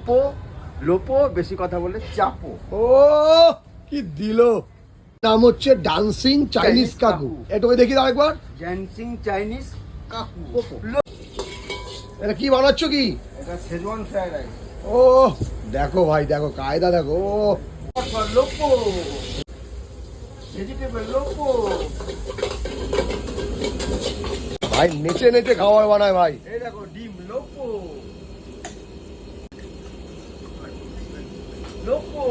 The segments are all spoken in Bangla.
লোপো লোপো, বেশি কথা বলে চাপো। ও কি দিল! নাম হচ্ছে ডান্সিং চাইনিজ কাকু। এটাকে দেখি আরেকবার। ডান্সিং চাইনিজ কাকু। এটা কি বানাচ্ছ কি? এটা শেজওয়ান ফ্রাইড রাইস। ও দেখো ভাই, দেখো কায়দা দেখো। ও লোপো, ভেজিটেবল লোপো। ভাই নেচে নেচে খাবার বানায় ভাই। এই দেখো ডিম লোপো, লোপো।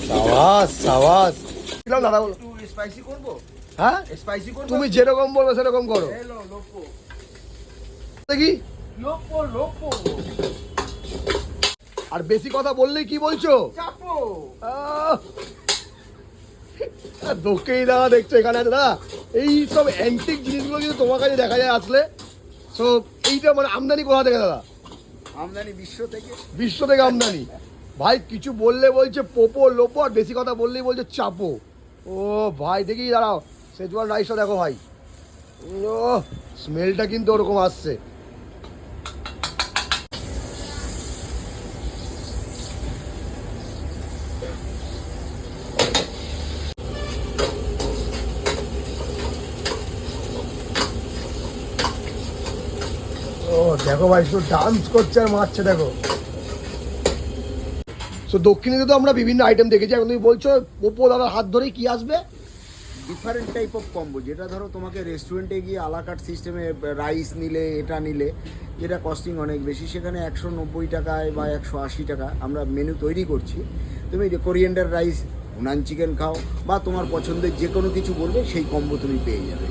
সাবাস সাবাস। দাদা বলো। একটু স্পাইসি করবো? হ্যাঁ স্পাইসি করবো? তুমি যেরকম বলবে সেরকম করো। হ্যালো লোপো, দেখি। Lopo Lopo. আর বেশি কথা বললেই কি বলছো? চাপো। দোকেই দাদা দেখছো এখানে আছে দাদা। এই সব অ্যান্টিক জিনিসগুলো কিন্তু তোমার কাছে দেখা যায় আসলে। সো এইটা মানে আমদানি কোথা থেকে দাদা? আমদানি বিশ্ব থেকে। বিশ্ব থেকে আমদানি। ভাই কিছু বললে বলছে পোপো লোপো, আর বেশি কথা বললেই বলছে চাপো। ও ভাই দেখি দাঁড়াও, শেজওয়ান রাইসটা দেখো ভাই। ও স্মেলটা কিন্তু ওরকম আসছে। ও দেখো ভাই শুধু ডান্স করছে আর মারছে দেখো। তো দক্ষিণে তো আমরা বিভিন্ন আইটেম দেখেছি, এখন তুমি বলছো পোপো দাদার হাত ধরেই কি আসবে? ডিফারেন্ট টাইপ অফ কম্বো, যেটা ধরো তোমাকে রেস্টুরেন্টে গিয়ে আলাকাট সিস্টেমে রাইস নিলে, এটা নিলে যেটা কস্টিং অনেক বেশি, সেখানে 190 টাকায় বা 180 টাকা আমরা মেনু তৈরি করছি। তুমি কোরিয়েন্ডার রাইস, উনান চিকেন খাও, বা তোমার পছন্দের যে কোনো কিছু বলবে সেই কম্বো তুমি পেয়ে যাবে।